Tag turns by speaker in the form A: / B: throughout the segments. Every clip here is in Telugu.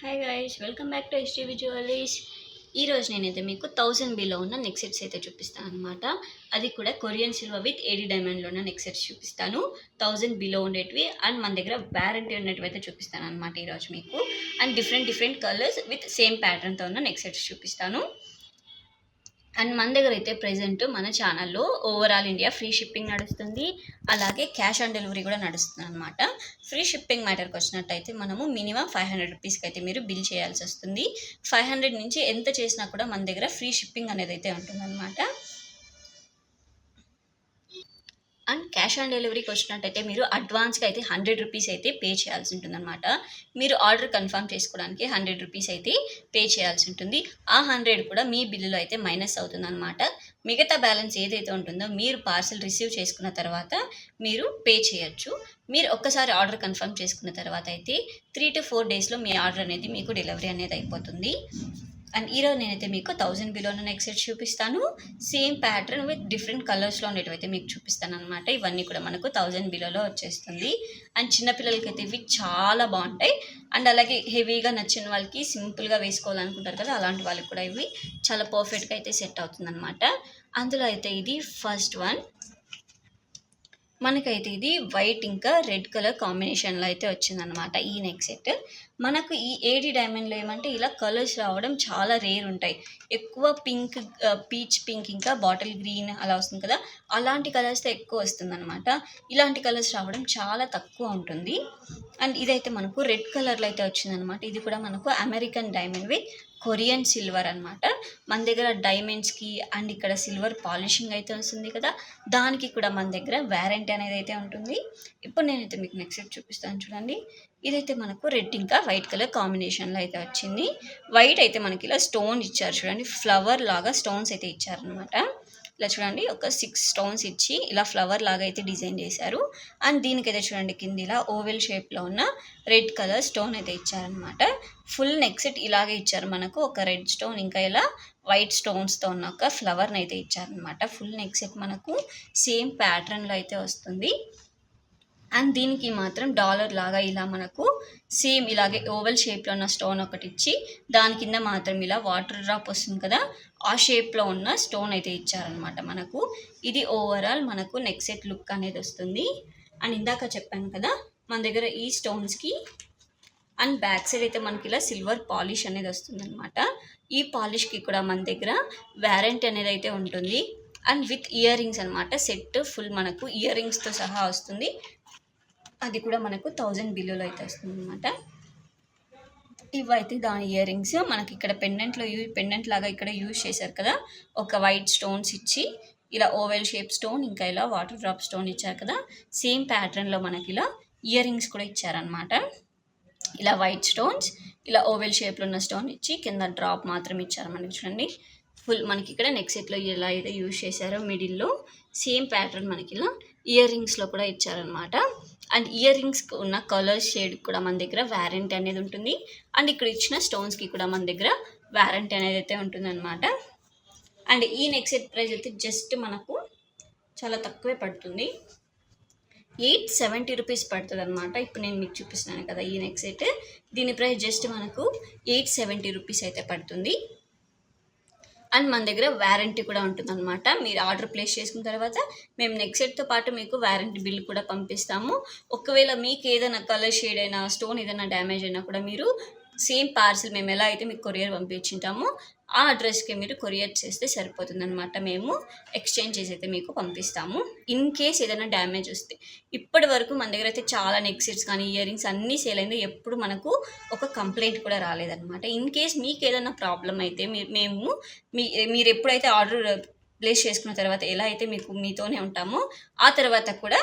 A: Hi guys, welcome back to STV jewelleries. ఈరోజు నేనైతే మీకు 1000 బిలో ఉన్న నెక్ సెట్స్ అయితే చూపిస్తాను అనమాట. అది కూడా కొరియన్ సిల్వర్ విత్ ఏడీ డైమండ్లో ఉన్న నెక్ సెట్స్ చూపిస్తాను. 1000 బిలో ఉండేటివి అండ్ మన దగ్గర వారంటీ ఉన్నటివి అయితే చూపిస్తాను అనమాట ఈరోజు మీకు. And different colours with same ప్యాటర్న్తో ఉన్న నెక్ సెట్స్ చూపిస్తాను. అండ్ మన దగ్గర అయితే ప్రెజెంట్ మన ఛానల్లో ఓవరాల్ ఇండియా ఫ్రీ షిప్పింగ్ నడుస్తుంది, అలాగే క్యాష్ ఆన్ డెలివరీ కూడా నడుస్తుంది అనమాట. ఫ్రీ షిప్పింగ్ మ్యాటర్కి వచ్చినట్టయితే మనము మినిమం 500 రూపీస్కి అయితే మీరు బిల్ చేయాల్సి వస్తుంది. 500 నుంచి ఎంత చేసినా కూడా మన దగ్గర ఫ్రీ షిప్పింగ్ అనేది అయితే ఉంటుందన్నమాట. అండ్ క్యాష్ ఆన్ డెలివరీకి వచ్చినట్టయితే మీరు అడ్వాన్స్గా అయితే 100 రూపీస్ అయితే పే చేయాల్సి ఉంటుందన్నమాట. మీరు ఆర్డర్ కన్ఫర్మ్ చేసుకోవడానికి 100 రూపీస్ అయితే పే చేయాల్సి ఉంటుంది. ఆ 100 కూడా మీ బిల్లులో అయితే మైనస్ అవుతుందన్నమాట. మిగతా బ్యాలెన్స్ ఏదైతే ఉంటుందో మీరు పార్సల్ రిసీవ్ చేసుకున్న తర్వాత మీరు పే చేయొచ్చు. మీరు ఒక్కసారి ఆర్డర్ కన్ఫర్మ్ చేసుకున్న తర్వాత అయితే 3 to 4 డేస్లో మీ ఆర్డర్ అనేది మీకు డెలివరీ అనేది అయిపోతుంది. అండ్ ఈరోజు నేనైతే మీకు 1000 బిలో ఉన్న నెక్ సెట్ చూపిస్తాను. సేమ్ ప్యాటర్న్ విత్ డిఫరెంట్ కలర్స్లో ఉండేటివైతే మీకు చూపిస్తాను అనమాట. ఇవన్నీ కూడా మనకు 1000 బిలోలో వచ్చేస్తుంది. అండ్ చిన్నపిల్లలకి అయితే ఇవి చాలా బాగుంటాయి. అండ్ అలాగే హెవీగా నచ్చిన వాళ్ళకి సింపుల్గా వేసుకోవాలనుకుంటారు కదా, అలాంటి వాళ్ళకి కూడా ఇవి చాలా పర్ఫెక్ట్గా అయితే సెట్ అవుతుంది అనమాట. అందులో అయితే ఇది ఫస్ట్ వన్. మనకైతే ఇది వైట్ ఇంకా రెడ్ కలర్ కాంబినేషన్లో అయితే వచ్చిందనమాట ఈ నెక్ సెట్. మనకు ఈ ఏడీ డైమండ్లో ఏమంటే ఇలా కలర్స్ రావడం చాలా రేర్ ఉంటాయి. ఎక్కువ పింక్, పీచ్ పింక్ ఇంకా బాటిల్ గ్రీన్ అలా వస్తుంది కదా, అలాంటి కలర్స్తో ఎక్కువ వస్తుందన్నమాట. ఇలాంటి కలర్స్ రావడం చాలా తక్కువ ఉంటుంది. అండ్ ఇదైతే మనకు రెడ్ కలర్లో అయితే వచ్చిందనమాట. ఇది కూడా మనకు American diamond with Korean silver అనమాట. మన దగ్గర డైమండ్స్కి అండ్ ఇక్కడ సిల్వర్ పాలిషింగ్ అయితే వస్తుంది కదా, దానికి కూడా మన దగ్గర వారంటీ అనేది అయితే ఉంటుంది. ఇప్పుడు నేనైతే మీకు నెక్స్ట్ సెట్ చూపిస్తాను చూడండి. ఇదైతే మనకు రెడ్ ఇంకా వైట్ కలర్ కాంబినేషన్లో అయితే వచ్చింది. వైట్ అయితే మనకి ఇలా స్టోన్ ఇచ్చారు చూడండి, ఫ్లవర్ లాగా స్టోన్స్ అయితే ఇచ్చారనమాట. ఇలా చూడండి, ఒక 6 స్టోన్స్ ఇచ్చి ఇలా ఫ్లవర్ లాగా అయితే డిజైన్ చేశారు. అండ్ దీనికైతే చూడండి కింద ఇలా ఓవెల్ షేప్లో ఉన్న రెడ్ కలర్ స్టోన్ అయితే ఇచ్చారనమాట. ఫుల్ నెక్ సెట్ ఇలాగే ఇచ్చారు మనకు, ఒక రెడ్ స్టోన్ ఇంకా ఇలా వైట్ స్టోన్స్తో ఉన్న ఒక ఫ్లవర్ని అయితే ఇచ్చారనమాట. ఫుల్ నెక్ సెట్ మనకు సేమ్ ప్యాటర్న్లో అయితే వస్తుంది. అండ్ దీనికి మాత్రం డాలర్ లాగా ఇలా మనకు సేమ్ ఇలాగే ఓవెల్ షేప్లో ఉన్న స్టోన్ ఒకటి ఇచ్చి దాని కింద మాత్రం ఇలా వాటర్ డ్రాప్ వస్తుంది కదా, ఆ షేప్లో ఉన్న స్టోన్ అయితే ఇచ్చారనమాట మనకు. ఇది ఓవరాల్ మనకు నెక్ సెట్ లుక్ అనేది వస్తుంది. అండ్ ఇందాక చెప్పాను కదా, మన దగ్గర ఈ స్టోన్స్కి అండ్ బ్యాక్ సైడ్ అయితే మనకి ఇలా సిల్వర్ పాలిష్ అనేది వస్తుంది అనమాట. ఈ పాలిష్కి కూడా మన దగ్గర వారంటీ అనేది అయితే ఉంటుంది. అండ్ విత్ ఇయర్ రింగ్స్ అనమాట, సెట్ ఫుల్ మనకు ఇయర్ రింగ్స్తో సహా వస్తుంది. అది కూడా మనకు 1000 బిలోలో అయితే వస్తుంది అనమాట. ఇవైతే దాని ఇయర్ రింగ్స్ మనకి ఇక్కడ పెండెంట్ లాగా ఇక్కడ యూజ్ చేశారు కదా, ఒక వైట్ స్టోన్స్ ఇచ్చి ఇలా ఓవెల్ షేప్ స్టోన్ ఇంకా ఇలా వాటర్ డ్రాప్ స్టోన్ ఇచ్చారు కదా, సేమ్ ప్యాటర్న్లో మనకి ఇలా ఇయర్ రింగ్స్ కూడా ఇచ్చారనమాట. ఇలా వైట్ స్టోన్స్ ఇలా ఓవెల్ షేప్లో ఉన్న స్టోన్ ఇచ్చి కింద డ్రాప్ మాత్రం ఇచ్చారు మనకి చూడండి. ఫుల్ మనకి ఇక్కడ నెక్ సెట్లో ఎలా అయితే యూజ్ చేశారో మిడిల్లో సేమ్ ప్యాటర్న్ మనకి ఇలా ఇయర్ రింగ్స్లో కూడా ఇచ్చారనమాట. అండ్ ఇయర్ రింగ్స్కి ఉన్న కలర్ షేడ్ కూడా మన దగ్గర వారంటీ అనేది ఉంటుంది. అండ్ ఇక్కడ ఇచ్చిన స్టోన్స్కి కూడా మన దగ్గర వారంటీ అనేది అయితే ఉంటుందన్నమాట. అండ్ ఈ నెక్ సెట్ ప్రైస్ అయితే జస్ట్ మనకు చాలా తక్కువే పడుతుంది, 870 రూపీస్ పడుతుంది అనమాట. ఇప్పుడు నేను మీకు చూపిస్తున్నాను కదా ఈ నెక్ సెట్, దీని ప్రైస్ జస్ట్ మనకు 870 రూపీస్ అయితే పడుతుంది. అండ్ మన దగ్గర వారంటీ కూడా ఉంటుందన్నమాట. మీరు ఆర్డర్ ప్లేస్ చేసుకున్న తర్వాత మేము నెక్ సెట్తో పాటు మీకు వారంటీ బిల్ కూడా పంపిస్తాము. ఒకవేళ మీకు ఏదైనా కలర్ షేడ్ అయినా స్టోన్ ఏదైనా డ్యామేజ్ అయినా కూడా మీరు సేమ్ పార్సిల్ మేము ఎలా అయితే మీకు కొరియర్ పంపించుంటామో ఆ అడ్రస్కి మీరు కొరియర్ చేస్తే సరిపోతుంది అనమాట. మేము ఎక్స్చేంజ్ చేసి అయితే మీకు పంపిస్తాము. ఇన్ కేస్ ఏదైనా డ్యామేజ్ వస్తే, ఇప్పటి వరకు మన దగ్గర అయితే చాలా నెక్ సెట్స్ కానీ ఇయర్ రింగ్స్ అన్నీ సేల్ అయింది, ఎప్పుడు మనకు ఒక కంప్లైంట్ కూడా రాలేదన్నమాట. ఇన్ కేస్ మీకు ఏదైనా ప్రాబ్లం అయితే మీరు ఎప్పుడైతే ఆర్డర్ ప్లేస్ చేసుకున్న తర్వాత ఎలా అయితే మీతోనే ఉంటామో ఆ తర్వాత కూడా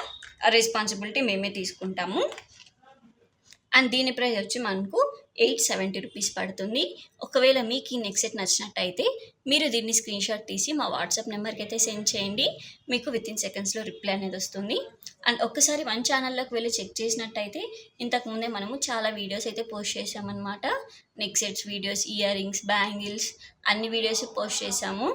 A: రెస్పాన్సిబిలిటీ మేమే తీసుకుంటాము. అండ్ దీని ప్రైస్ వచ్చి మనకు 870 రూపీస్ పడుతుంది. ఒకవేళ మీకు ఈ నెక్ సెట్ నచ్చినట్టయితే మీరు దీన్ని స్క్రీన్ షాట్ తీసి మా వాట్సాప్ నెంబర్కి అయితే సెండ్ చేయండి. మీకు వితిన్ సెకండ్స్లో రిప్లై అనేది వస్తుంది. అండ్ ఒక్కసారి మన ఛానల్లోకి వెళ్ళి చెక్ చేసినట్టయితే ఇంతకుముందే మనము చాలా వీడియోస్ అయితే పోస్ట్ చేసామన్నమాట. Neck sets videos, ear rings, bangles అన్ని వీడియోస్ పోస్ట్ చేసాము.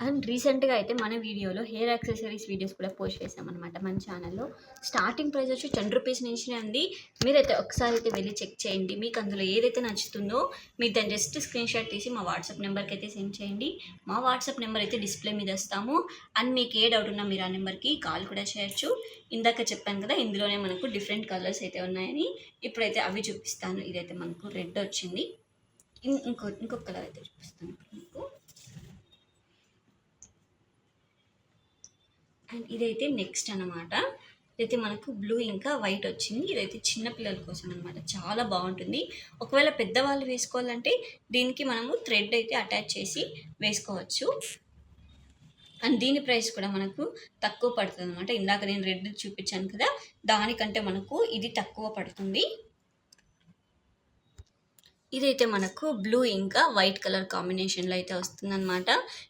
A: అండ్ రీసెంట్‌గా అయితే మన వీడియోలో హెయిర్ యాక్సెసరీస్ వీడియోస్ కూడా పోస్ట్ చేశామనమాట మన ఛానల్‌లో. స్టార్టింగ్ ప్రైస్ వచ్చి రూ. 10 నుంచినే ఉంది. మీరైతే ఒకసారి అయితే వెళ్లి చెక్ చేయండి. మీకు అందులో ఏదైతే నచ్చుతుందో మీరు దాన్ని జస్ట్ స్క్రీన్‌షాట్ తీసి మా వాట్సాప్ నెంబర్‌కి అయితే సెండ్ చేయండి. మా వాట్సాప్ నెంబర్ అయితే డిస్‌ప్లే మీద ఇస్తాము. అండ్ మీకు ఏ డౌట్ ఉన్నా మీరు ఆ నెంబర్‌కి కాల్ కూడా చేయొచ్చు. ఇందాక చెప్పాను కదా, ఇందులోనే మనకు డిఫరెంట్ కలర్స్ అయితే ఉన్నాయని. ఇప్పుడైతే అవి చూపిస్తాను. ఇదైతే మనకు రెడ్ వచ్చింది. ఇంకొక కలర్ అయితే చూపిస్తాను మీకు. అండ్ ఇదైతే నెక్స్ట్ అనమాట. ఇదైతే మనకు బ్లూ ఇంకా వైట్ వచ్చింది. ఇదైతే చిన్న పిల్లల కోసం అనమాట. చాలా బాగుంటుంది. ఒకవేళ పెద్దవాళ్ళు వేసుకోవాలంటే దీనికి మనము థ్రెడ్ అయితే అటాచ్ చేసి వేసుకోవచ్చు. అండ్ దీని ప్రైస్ కూడా మనకు తక్కువ పడుతుంది అనమాట. ఇందాక నేను రెడ్ చూపించాను కదా, దానికంటే మనకు ఇది తక్కువ పడుతుంది. ఇదైతే మనకు బ్లూ ఇంకా వైట్ కలర్ కాంబినేషన్లో అయితే వస్తుందన్నమాట.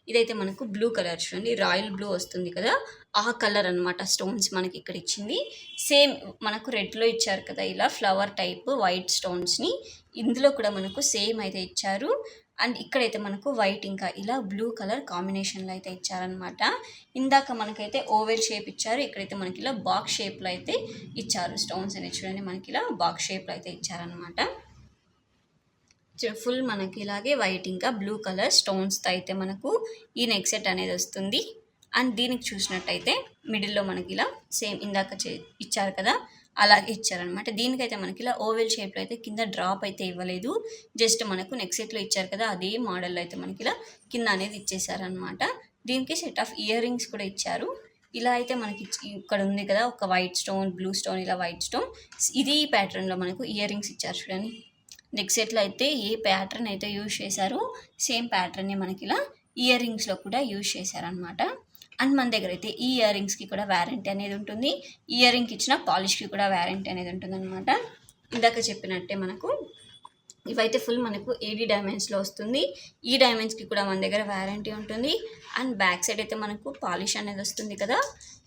A: ఇదైతే మనకు బ్లూ కలర్ చూడండి, రాయల్ బ్లూ వస్తుంది కదా, ఆ కలర్ అనమాట. స్టోన్స్ మనకి ఇక్కడ ఇచ్చింది సేమ్ మనకు రెడ్లో ఇచ్చారు కదా, ఇలా ఫ్లవర్ టైప్ వైట్ స్టోన్స్ని ఇందులో కూడా మనకు సేమ్ అయితే ఇచ్చారు. అండ్ ఇక్కడైతే మనకు వైట్ ఇంకా ఇలా బ్లూ కలర్ కాంబినేషన్లో అయితే ఇచ్చారనమాట. ఇందాక మనకైతే ఓవెల్ షేప్ ఇచ్చారు, ఇక్కడైతే మనకి ఇలా బాక్స్ షేప్లో అయితే ఇచ్చారు. స్టోన్స్ అనేది చూడండి మనకి ఇలా బాక్స్ షేప్లో అయితే ఇచ్చారనమాట. ఫుల్ మనకి ఇలాగే వైట్ ఇంకా బ్లూ కలర్ స్టోన్స్తో అయితే మనకు ఈ నెక్ సెట్ అనేది వస్తుంది. అండ్ దీనికి చూసినట్టయితే మిడిల్లో మనకి ఇలా సేమ్ ఇందాక ఇచ్చారు కదా, అలాగే ఇచ్చారనమాట. దీనికైతే మనకి ఇలా ఓవెల్ షేప్లో అయితే కింద డ్రాప్ అయితే ఇవ్వలేదు. జస్ట్ మనకు నెక్ సెట్లో ఇచ్చారు కదా, అదే మోడల్లో అయితే మనకి ఇలా కింద అనేది ఇచ్చేసారనమాట. దీనికి సెట్ ఆఫ్ ఇయర్ రింగ్స్ కూడా ఇచ్చారు. ఇలా అయితే మనకి ఇక్కడ ఉంది కదా, ఒక వైట్ స్టోన్ బ్లూ స్టోన్ ఇలా వైట్ స్టోన్, ఇది ప్యాటర్న్లో మనకు ఇయర్ రింగ్స్ ఇచ్చారు చూడండి. నెక్ సెట్లో అయితే ఏ ప్యాటర్న్ అయితే యూజ్ చేశారో సేమ్ ప్యాటర్న్ని మనకి ఇలా ఇయర్ రింగ్స్లో కూడా యూజ్ చేశారనమాట. అండ్ మన దగ్గర అయితే ఈ ఇయర్ రింగ్స్కి కూడా వ్యారంటీ అనేది ఉంటుంది. ఇయర్ రింగ్కి ఇచ్చిన పాలిష్కి కూడా వ్యారంటీ అనేది ఉంటుంది అనమాట. ఇందాక చెప్పినట్టే మనకు ఇవైతే ఫుల్ మనకు 80 డైమండ్స్లో వస్తుంది. ఈ డైమండ్స్కి కూడా మన దగ్గర వ్యారంటీ ఉంటుంది. అండ్ బ్యాక్ సైడ్ అయితే మనకు పాలిష్ అనేది వస్తుంది కదా,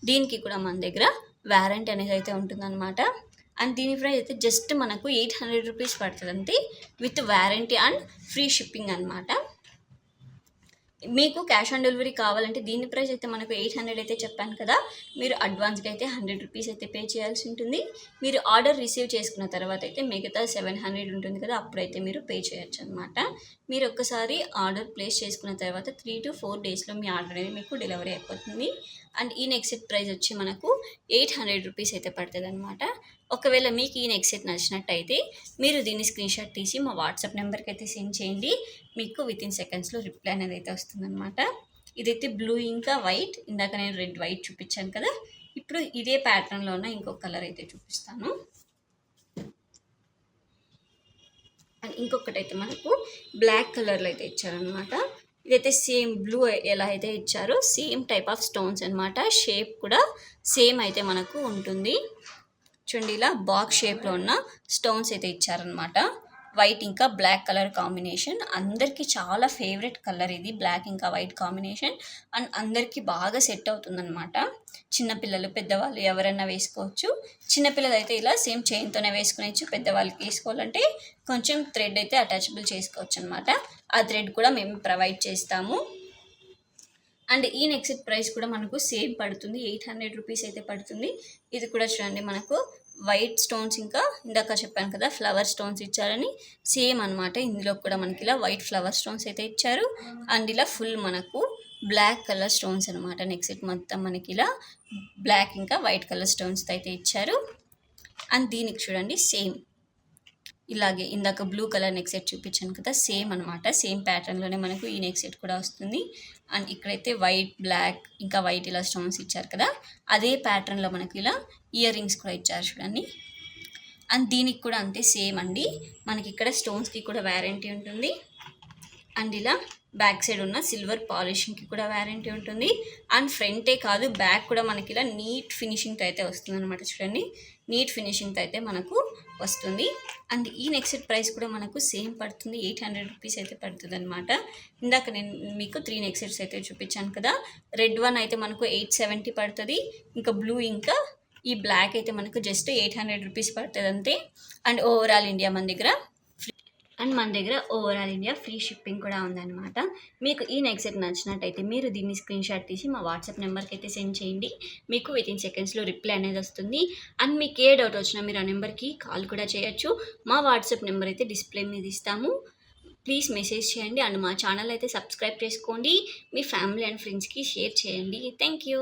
A: దీనికి కూడా మన దగ్గర వ్యారంటీ అనేది అయితే ఉంటుందన్నమాట. అండ్ దీని ప్రైస్ అయితే జస్ట్ మనకు 800 రూపీస్ పడుతుంది అంతే, with warranty and free shipping అనమాట. మీకు క్యాష్ ఆన్ డెలివరీ కావాలంటే దీని ప్రైస్ అయితే మనకు 800 అయితే చెప్పాను కదా, మీరు అడ్వాన్స్గా అయితే 100 రూపీస్ అయితే పే చేయాల్సి ఉంటుంది. మీరు ఆర్డర్ రిసీవ్ చేసుకున్న తర్వాత అయితే మిగతా 700 ఉంటుంది కదా, అప్పుడైతే మీరు పే చేయొచ్చు అనమాట. మీరు ఒక్కసారి ఆర్డర్ ప్లేస్ చేసుకున్న తర్వాత 3 to 4 డేస్లో మీ ఆర్డర్ అనేది మీకు డెలివరీ అయిపోతుంది. అండ్ ఈ నెక్ సెట్ ప్రైస్ వచ్చి మనకు 800 రూపీస్ అయితే పడుతుంది అనమాట. ఒకవేళ మీకు ఈ నెక్ సెట్ నచ్చినట్టయితే మీరు దీన్ని స్క్రీన్షాట్ తీసి మా వాట్సాప్ నెంబర్కి అయితే సెండ్ చేయండి. మీకు వితిన్ సెకండ్స్లో రిప్లై అనేది అయితే వస్తుందన్నమాట. ఇదైతే బ్లూ ఇంకా వైట్, ఇందాక నేను రెడ్ వైట్ చూపించాను కదా, ఇప్పుడు ఇదే ప్యాటర్న్లో ఉన్న ఇంకొక కలర్ అయితే చూపిస్తాను. అండ్ ఇంకొకటి అయితే మనకు బ్లాక్ కలర్లో అయితే ఇచ్చారనమాట. ఇదైతే సేమ్ బ్లూ ఎలా అయితే ఇచ్చారో సేమ్ టైప్ ఆఫ్ స్టోన్స్ అనమాట. షేప్ కూడా సేమ్ అయితే మనకు ఉంటుంది. చూడండి ఇలా బాక్స్ షేప్లో ఉన్న స్టోన్స్ అయితే ఇచ్చారనమాట. వైట్ ఇంకా బ్లాక్ కలర్ కాంబినేషన్ అందరికీ చాలా ఫేవరెట్ కలర్ ఇది, బ్లాక్ ఇంకా వైట్ కాంబినేషన్. అండ్ అందరికీ బాగా సెట్ అవుతుందన్నమాట. చిన్నపిల్లలు పెద్దవాళ్ళు ఎవరైనా వేసుకోవచ్చు. చిన్నపిల్లలు అయితే ఇలా సేమ్ చైన్తోనే వేసుకునేచ్చు, పెద్దవాళ్ళకి వేసుకోవాలంటే కొంచెం థ్రెడ్ అయితే అటాచబుల్ చేసుకోవచ్చు అనమాట. ఆ థ్రెడ్ కూడా మేము ప్రొవైడ్ చేస్తాము. అండ్ ఈ నెక్ సెట్ ప్రైస్ కూడా మనకు సేమ్ పడుతుంది, 800 రూపీస్ అయితే పడుతుంది. ఇది కూడా చూడండి మనకు వైట్ స్టోన్స్ ఇంకా ఇందాక చెప్పాను కదా ఫ్లవర్ స్టోన్స్ ఇచ్చారని, సేమ్ అనమాట. ఇందులో కూడా మనకి ఇలా వైట్ ఫ్లవర్ స్టోన్స్ అయితే ఇచ్చారు. అండ్ ఇలా ఫుల్ మనకు బ్లాక్ కలర్ స్టోన్స్ అనమాట. నెక్ సెట్ మొత్తం మనకి ఇలా బ్లాక్ ఇంకా వైట్ కలర్ స్టోన్స్తో అయితే ఇచ్చారు. అండ్ దీనికి చూడండి సేమ్ ఇలాగే ఇందాక బ్లూ కలర్ నెక్ సెట్ చూపించాను కదా, సేమ్ అనమాట. సేమ్ ప్యాటర్న్లోనే మనకు ఈ నెక్ సెట్ కూడా వస్తుంది. అండ్ ఇక్కడైతే వైట్ బ్లాక్ ఇంకా వైట్ ఇలా స్టోన్స్ ఇచ్చారు కదా, అదే ప్యాటర్న్లో మనకి ఇలా ఇయర్ రింగ్స్ కూడా ఇచ్చారు చూడండి. అండ్ దీనికి కూడా అంతే సేమ్ అండి, మనకి ఇక్కడ స్టోన్స్కి కూడా వ్యారంటీ ఉంటుంది. అండ్ ఇలా బ్యాక్ సైడ్ ఉన్న సిల్వర్ పాలిషింగ్కి కూడా వ్యారంటీ ఉంటుంది. అండ్ ఫ్రంటే కాదు బ్యాక్ కూడా మనకి ఇలా నీట్ ఫినిషింగ్తో అయితే వస్తుంది అనమాట. చూడండి నీట్ ఫినిషింగ్తో అయితే మనకు వస్తుంది. అండ్ ఈ నెక్ సెట్ ప్రైస్ కూడా మనకు సేమ్ పడుతుంది, 800 రూపీస్ అయితే పడుతుంది అనమాట. ఇందాక నేను మీకు 3 నెక్ సెట్స్ అయితే చూపించాను కదా, రెడ్ వన్ అయితే మనకు 870 పడుతుంది, ఇంకా బ్లూ ఇంకా ఈ బ్లాక్ అయితే మనకు జస్ట్ 800 రూపీస్ పడుతుంది అంతే. అండ్ ఓవరాల్ ఇండియా మన దగ్గర అండ్ మన దగ్గర ఓవరాల్ ఇండియా ఫ్రీ షిప్పింగ్ కూడా ఉందన్నమాట. మీకు ఈ నెక్ సెట్ నచ్చినట్టయితే మీరు దీన్ని స్క్రీన్‌షాట్ తీసి మా వాట్సాప్ నెంబర్‌కైతే సెండ్ చేయండి. మీకు వితిన్ సెకండ్స్‌లో రిప్లై అనేది వస్తుంది. అండ్ మీకు ఏ డౌట్ వచ్చినా మీరు ఆ నెంబర్‌కి కాల్ కూడా చేయొచ్చు. మా వాట్సాప్ నెంబర్ అయితే డిస్‌ప్లే మీద ఇస్తాము. ప్లీజ్ మెసేజ్ చేయండి. అండ్ మా ఛానల్ అయితే సబ్స్క్రైబ్ చేసుకోండి. మీ ఫ్యామిలీ అండ్ ఫ్రెండ్స్‌కి షేర్ చేయండి. Thank you.